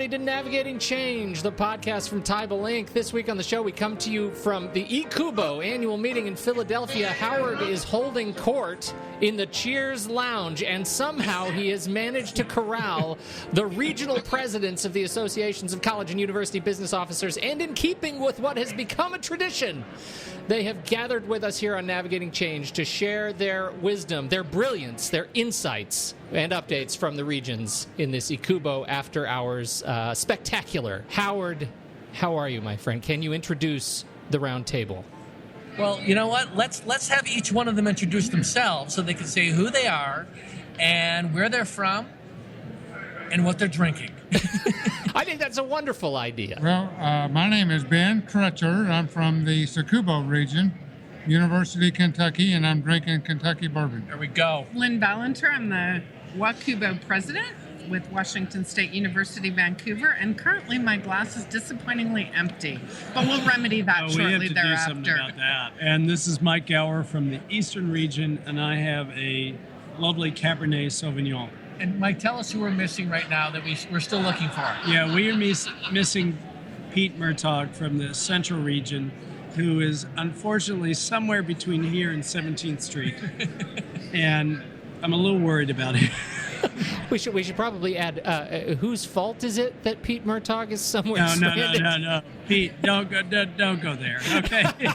everybody, to Navigating Change, the podcast from Teibel Inc. This week on the show, we come to you from the EACUBO Annual Meeting in Philadelphia. Howard is holding court in the Cheers Lounge, and somehow he has managed to corral the regional presidents of the associations of college and university business officers, and in keeping with what has become a tradition, they have gathered with us here on Navigating Change to share their wisdom, their brilliance, their insights, and updates from the regions in this EACUBO After Hours spectacular. Howard, how are you, my friend? Can you introduce the round table? Well, you know what? Let's have each one of them introduce themselves so they can say who they are and where they're from and what they're drinking. I think that's a wonderful idea. Well, my name is Ben Crutcher. I'm from the SACUBO region, University of Kentucky, and I'm drinking Kentucky bourbon. There we go. Lynn Valenter. I'm the WACUBO President with Washington State University, Vancouver, and currently my glass is disappointingly empty, but we'll remedy that shortly thereafter. We have to do something about that. And this is Mike Gower from the Eastern region, and I have a lovely Cabernet Sauvignon. And Mike, tell us who we're missing right now that we're still looking for. Yeah, we are missing Pete Murtaugh from the Central region, who is unfortunately somewhere between here and 17th Street. And I'm a little worried about it. We should probably add, whose fault is it that Pete Murtaugh is somewhere stranded? No. Pete, don't go there, okay?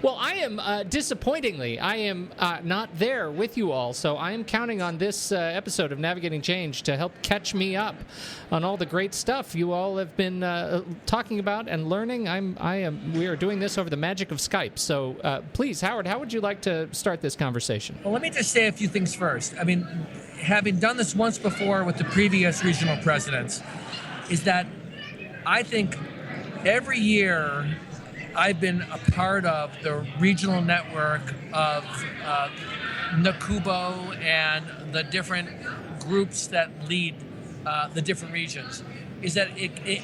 Well, I am, disappointingly, I am not there with you all, so I am counting on this episode of Navigating Change to help catch me up on all the great stuff you all have been talking about and learning. We are doing this over the magic of Skype, so please, Howard, how would you like to start this conversation? Well, let me just say a few things first. I mean, having done this once before with the previous regional presidents, is that I think every year I've been a part of the regional network of NACUBO and the different groups that lead the different regions, is that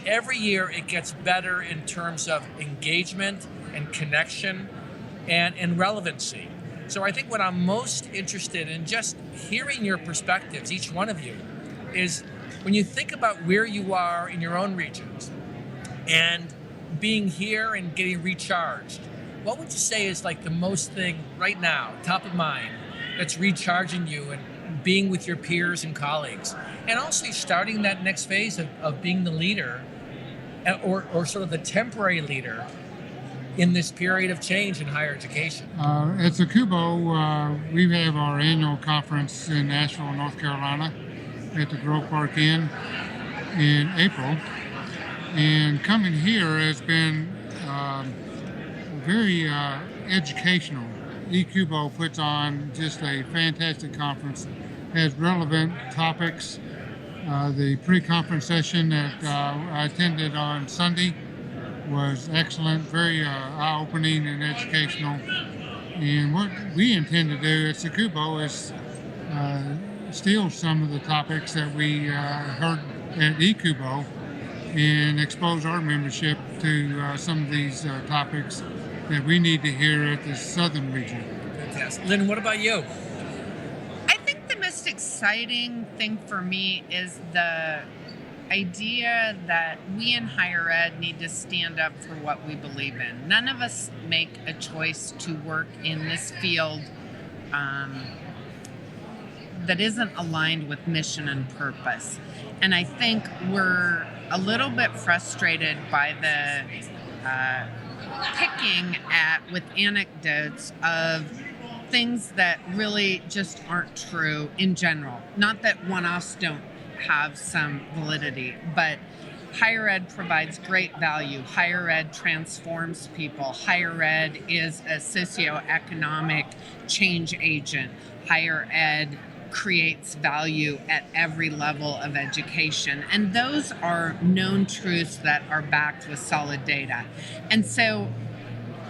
every year it gets better in terms of engagement and connection and relevancy. So I think what I'm most interested in, just hearing your perspectives, each one of you, is when you think about where you are in your own regions and being here and getting recharged, what would you say is like the most thing right now, top of mind, that's recharging you and being with your peers and colleagues, and also starting that next phase of being the leader or sort of the temporary leader in this period of change in higher education? At SACUBO, we have our annual conference in Asheville, North Carolina at the Grove Park Inn in April. And coming here has been very educational. EACUBO puts on just a fantastic conference, has relevant topics. The pre-conference session that I attended on Sunday was excellent, very eye-opening and educational. And what we intend to do at SACUBO is steal some of the topics that we heard at EACUBO and expose our membership to some of these topics that we need to hear at the Southern region. Fantastic. Lynn, what about you? I think the most exciting thing for me is the idea that we in higher ed need to stand up for what we believe in. None of us make a choice to work in this field that isn't aligned with mission and purpose. And I think we're a little bit frustrated by the picking at with anecdotes of things that really just aren't true in general. Not that one-offs don't have some validity, but higher ed provides great value. Higher ed transforms people. Higher ed is a socioeconomic change agent. Higher ed creates value at every level of education. And those are known truths that are backed with solid data. And so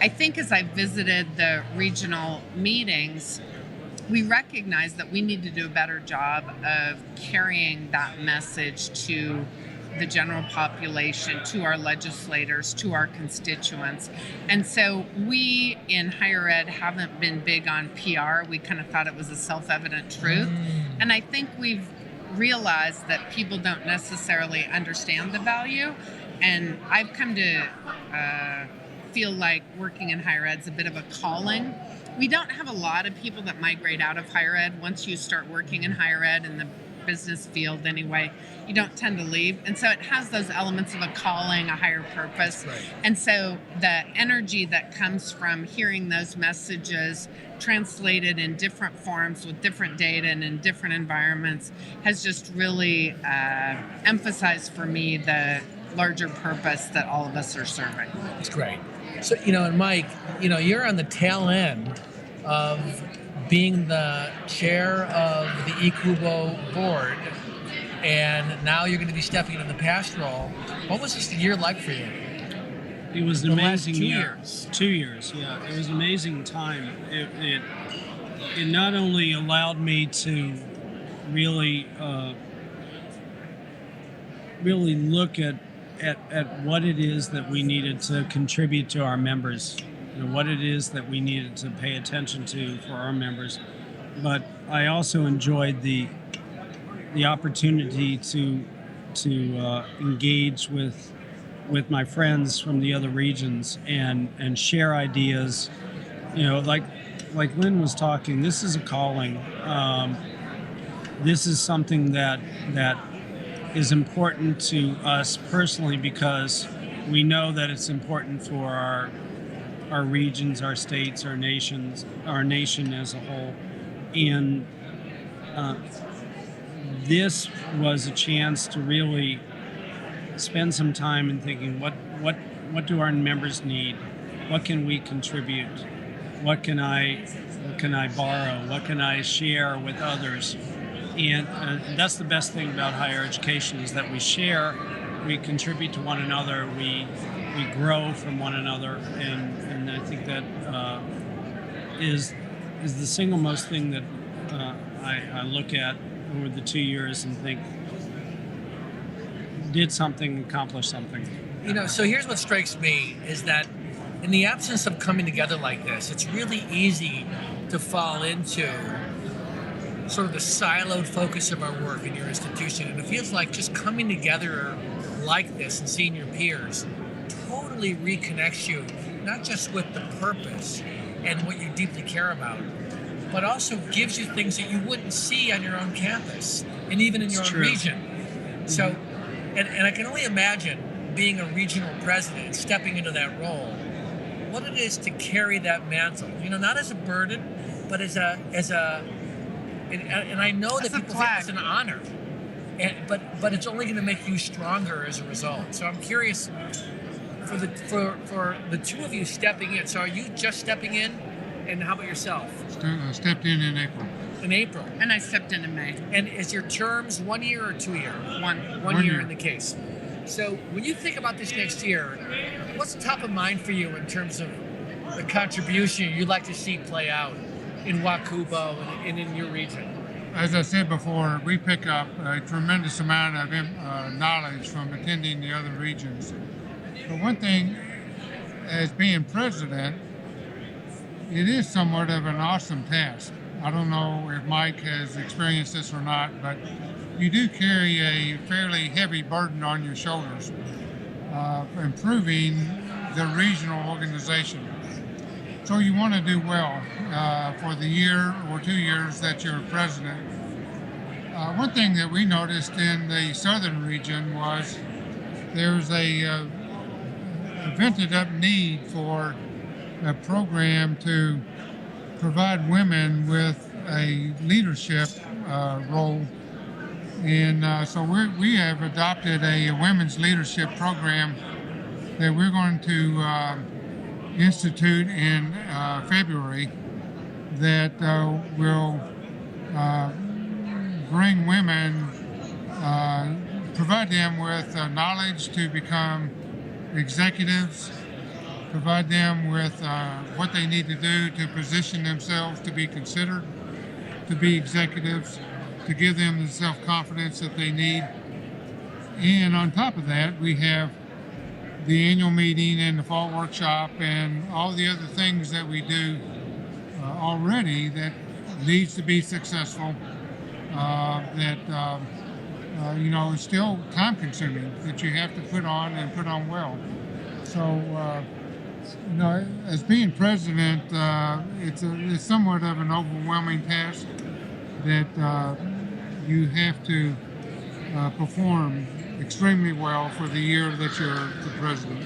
I think as I visited the regional meetings, we recognize that we need to do a better job of carrying that message to the general population, to our legislators, to our constituents. And so we in higher ed haven't been big on PR. We kind of thought it was a self-evident truth. And I think we've realize that people don't necessarily understand the value. And I've come to feel like working in higher ed is a bit of a calling. We don't have a lot of people that migrate out of higher ed. Once you start working in higher ed in the business field anyway, you don't tend to leave. And so it has those elements of a calling, a higher purpose. Right. And so the energy that comes from hearing those messages translated in different forms with different data and in different environments has just really emphasized for me the larger purpose that all of us are serving. It's great. So, and Mike, you're on the tail end of being the chair of the EACUBO board, and now you're going to be stepping into the past role. What was this year like for you? It was an amazing last 2 year. years. 2 years, yeah. It was an amazing time. It not only allowed me to really look at what it is that we needed to contribute to our members, what it is that we needed to pay attention to for our members. But I also enjoyed the opportunity to engage with my friends from the other regions and share ideas. Like Lynn was talking, this is a calling. This is something that is important to us personally because we know that it's important for our regions, our states, our nations, our nation as a whole. And this was a chance to really spend some time in thinking, what do our members need? What can we contribute? What can I borrow? What can I share with others? And that's the best thing about higher education is that we share, we contribute to one another, we grow from one another, and I think that is the single most thing that I look at over the 2 years and think did something, accomplished something. So here's what strikes me is that in the absence of coming together like this, it's really easy to fall into sort of the siloed focus of our work in your institution. And it feels like just coming together like this and seeing your peers totally reconnects you, not just with the purpose and what you deeply care about, but also gives you things that you wouldn't see on your own campus and even in your own region. So, and I can only imagine being a regional president, stepping into that role, what it is to carry that mantle, not as a burden, but as a and I know that people think it's an honor, but it's only going to make you stronger as a result. So I'm curious for the two of you stepping in. So are you just stepping in, and how about yourself? Stepped in April. In April. And I stepped in May. And is your terms 1 year or 2 year? One year in the case. So when you think about this next year, what's top of mind for you in terms of the contribution you'd like to see play out in WACUBO and in your region? As I said before, we pick up a tremendous amount of knowledge from attending the other regions. But one thing, as being president, it is somewhat of an awesome task. I don't know if Mike has experienced this or not, but you do carry a fairly heavy burden on your shoulders, improving the regional organization. So you want to do well for the year or 2 years that you're president. One thing that we noticed in the southern region was there's a vented up need for a program to provide women with a leadership role. And so we have adopted a women's leadership program that we're going to institute in February that will bring women, provide them with knowledge to become executives, provide them with what they need to do to position themselves to be considered to be executives, to give them the self-confidence that they need. And on top of that, we have the annual meeting and the fall workshop and all the other things that we do already that needs to be successful. is still time consuming, that you have to put on and put on well. So, as being president, it's somewhat of an overwhelming task that you have to perform extremely well for the year that you're the president.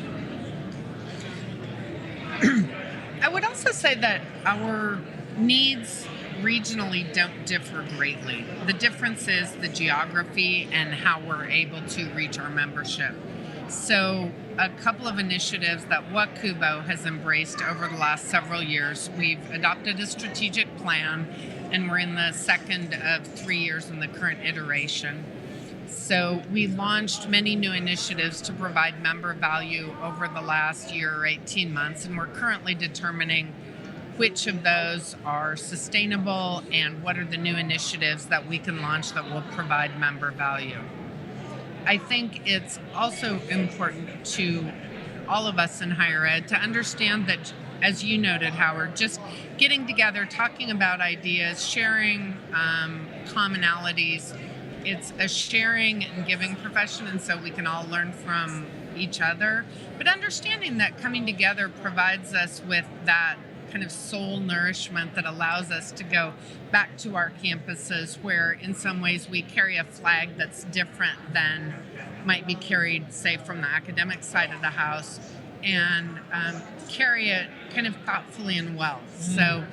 I would also say that our needs regionally don't differ greatly. The difference is the geography and how we're able to reach our membership. So a couple of initiatives that WACUBO has embraced over the last several years, we've adopted a strategic plan, and we're in the second of 3 years in the current iteration. So we launched many new initiatives to provide member value over the last year or 18 months, and we're currently determining which of those are sustainable and what are the new initiatives that we can launch that will provide member value. I think it's also important to all of us in higher ed to understand that, as you noted, Howard, just getting together, talking about ideas, sharing commonalities, it's a sharing and giving profession, and so we can all learn from each other. But understanding that coming together provides us with that kind of soul nourishment that allows us to go back to our campuses where in some ways we carry a flag that's different than might be carried, say, from the academic side of the house, and carry it kind of thoughtfully and well. So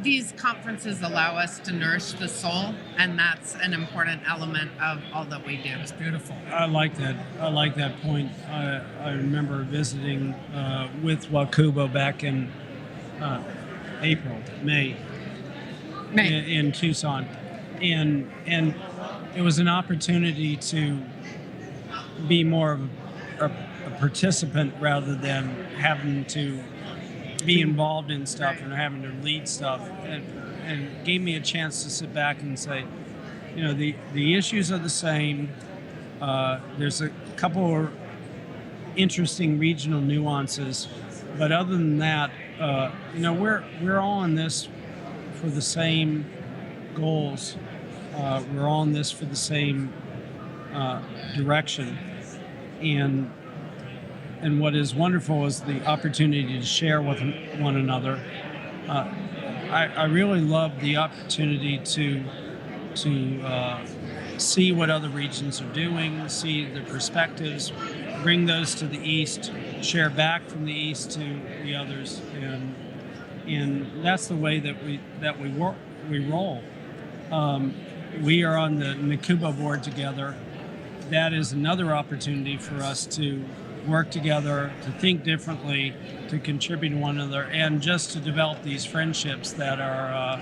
these conferences allow us to nourish the soul, and that's an important element of all that we do. It's beautiful. I like that. I like that point. I remember visiting with WACUBO back in May. In Tucson, and it was an opportunity to be more of a participant rather than having to be involved in stuff and having to lead stuff, and gave me a chance to sit back and say, the issues are the same. There's a couple of interesting regional nuances, but other than that, we're all in this for the same goals. We're all in this for the same direction, and what is wonderful is the opportunity to share with one another. I really love the opportunity to see what other regions are doing, see the perspectives, bring those to the East, share back from the East to the others, and that's the way that we roll. We are on the EACUBO board together. That is another opportunity for us to work together, to think differently, to contribute to one another, and just to develop these friendships that are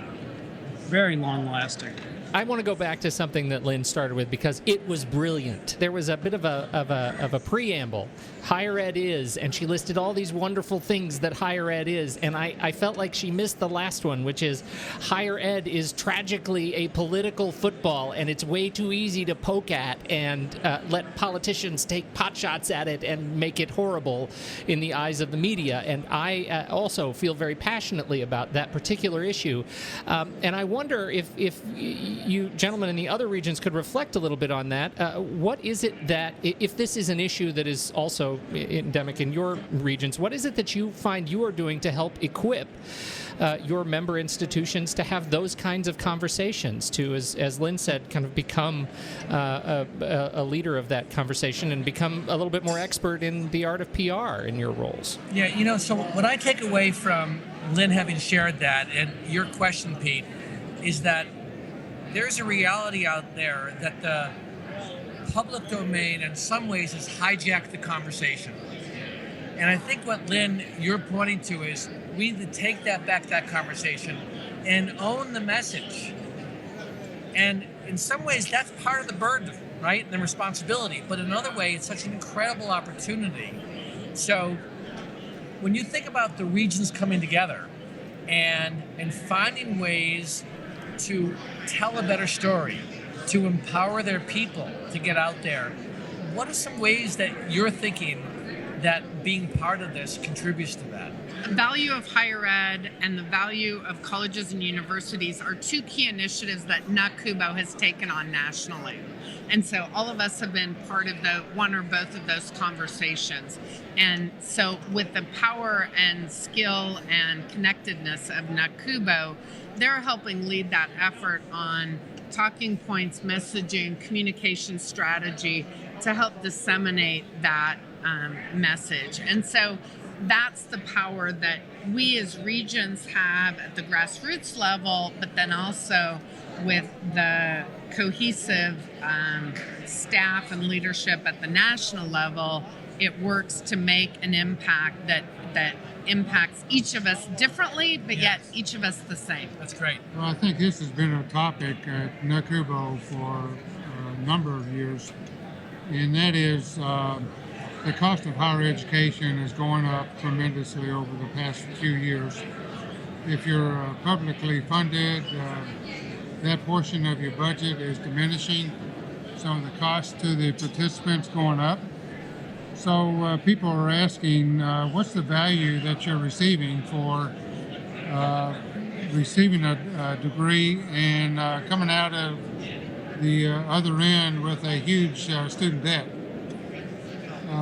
very long-lasting. I want to go back to something that Lynn started with because it was brilliant. There was a bit of a preamble. Higher ed is, and she listed all these wonderful things that higher ed is, and I felt like she missed the last one, which is higher ed is tragically a political football, and it's way too easy to poke at and let politicians take pot shots at it and make it horrible in the eyes of the media. And I also feel very passionately about that particular issue, and I wonder if you gentlemen in the other regions could reflect a little bit on that. What is it that, if this is an issue that is also endemic in your regions, what is it that you find you are doing to help equip your member institutions to have those kinds of conversations, to, as Lynn said, kind of become a leader of that conversation and become a little bit more expert in the art of PR in your roles? Yeah, so what I take away from Lynn having shared that and your question, Pete, is that there's a reality out there that the public domain in some ways has hijacked the conversation. And I think what, Lynn, you're pointing to is we need to take that conversation and own the message. And in some ways, that's part of the burden, right? And the responsibility. But in another way, it's such an incredible opportunity. So when you think about the regions coming together and finding ways to tell a better story, to empower their people to get out there, what are some ways that you're thinking that being part of this contributes to that? The value of higher ed and the value of colleges and universities are two key initiatives that NACUBO has taken on nationally. And so all of us have been part of the one or both of those conversations. And so with the power and skill and connectedness of NACUBO, they're helping lead that effort on talking points, messaging, communication strategy to help disseminate that message. And so that's the power that we as regions have at the grassroots level, but then also with the cohesive staff and leadership at the national level, it works to make an impact that impacts each of us differently, but yet each of us the same. That's great. Well, I think this has been a topic at NACUBO for a number of years, and that is the cost of higher education is going up tremendously over the past few years. If you're publicly funded, that portion of your budget is diminishing, so the cost to the participants going up. So people are asking, what's the value that you're receiving for receiving a degree and coming out of the other end with a huge student debt?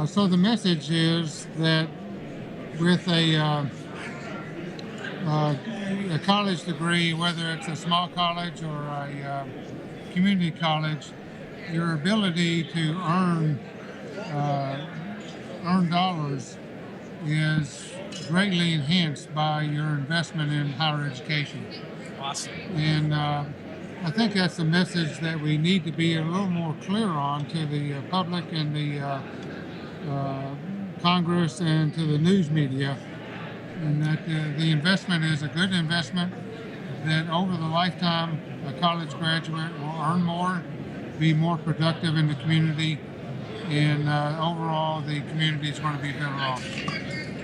So the message is that with a college degree, whether it's a small college or a community college, your ability to earn dollars is greatly enhanced by your investment in higher education. Awesome. And I think that's the message that we need to be a little more clear on to the public and the Congress and to the news media, and that the investment is a good investment, that over the lifetime a college graduate will earn more, be more productive in the community, and overall the community is going to be better off.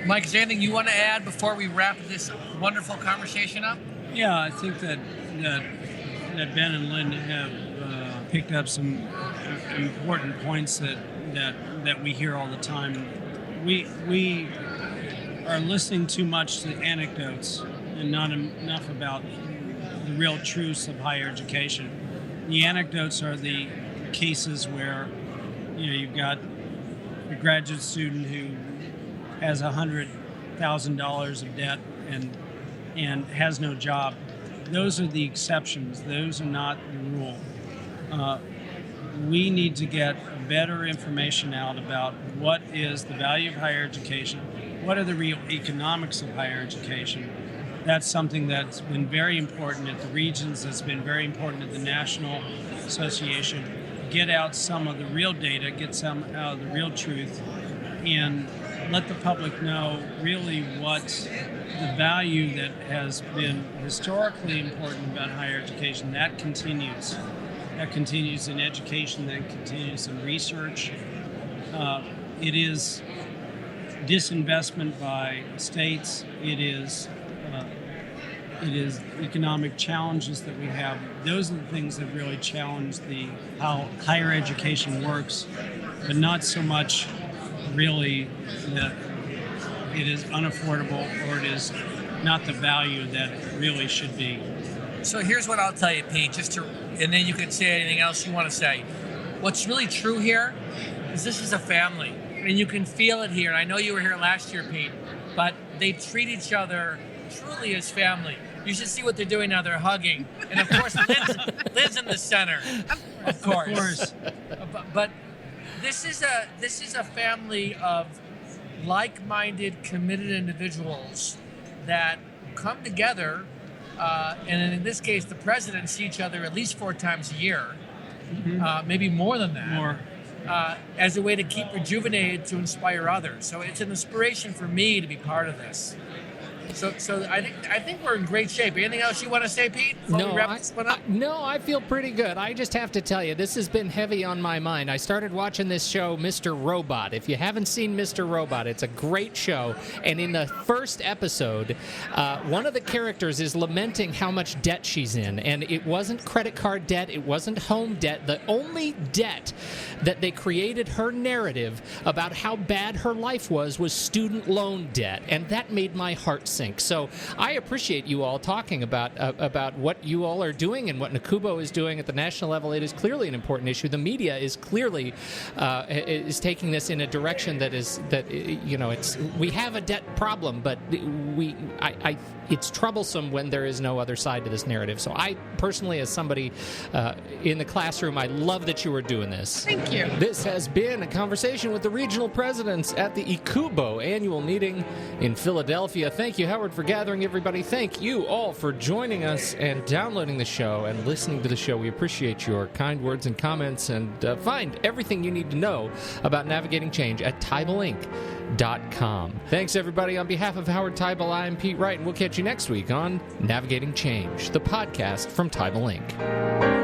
Mike, is there anything you want to add before we wrap this wonderful conversation up? Yeah, I think that Ben and Lynn have picked up some important points that we hear all the time. We are listening too much to anecdotes and not enough about the real truths of higher education. The anecdotes are the cases where you've got a graduate student who has $100,000 of debt and has no job. Those are the exceptions. Those are not the rule. We need to get better information out about what is the value of higher education, what are the real economics of higher education. That's something that's been very important at the regions, that's been very important at the National Association. Get out some of the real data, get some out of the real truth, and let the public know really what the value that has been historically important about higher education. That continues. That continues in education, that continues in research. It is disinvestment by states. It is economic challenges that we have. Those are the things that really challenge how higher education works, but not so much really that it is unaffordable or it is not the value that it really should be. So here's what I'll tell you, Pete, and then you can say anything else you want to say. What's really true here is this is a family, and you can feel it here. And I know you were here last year, Pete, but they treat each other truly as family. You should see what they're doing now. They're hugging, and of course, Lynn's in the center. Of course. But this is a family of like-minded, committed individuals that come together. And in this case, the presidents see each other at least 4 times a year, maybe more than that, as a way to keep rejuvenated to inspire others. So it's an inspiration for me to be part of this. So I think we're in great shape. Anything else you want to say, Pete? Before we wrap this one up? No, I feel pretty good. I just have to tell you, this has been heavy on my mind. I started watching this show, Mr. Robot. If you haven't seen Mr. Robot, it's a great show. And in the first episode, one of the characters is lamenting how much debt she's in. And it wasn't credit card debt. It wasn't home debt. The only debt that they created her narrative about how bad her life was student loan debt. And that made my heart sink. So I appreciate you all talking about what you all are doing and what EACUBO is doing at the national level. It is clearly an important issue. The media is clearly is taking this in a direction we have a debt problem, but it's troublesome when there is no other side to this narrative. So I personally, as somebody in the classroom, I love that you are doing this. Thank you. This has been a conversation with the regional presidents at the EACUBO Annual Meeting in Philadelphia. Thank you, Howard, for gathering everybody. Thank you all for joining us and downloading the show and listening to the show. We appreciate your kind words and comments, and find everything you need to know about navigating change at TeibelInc.com. Thanks, everybody. On behalf of Howard Teibel, I'm Pete Wright, and we'll catch you next week on Navigating Change, the podcast from Teibel Inc.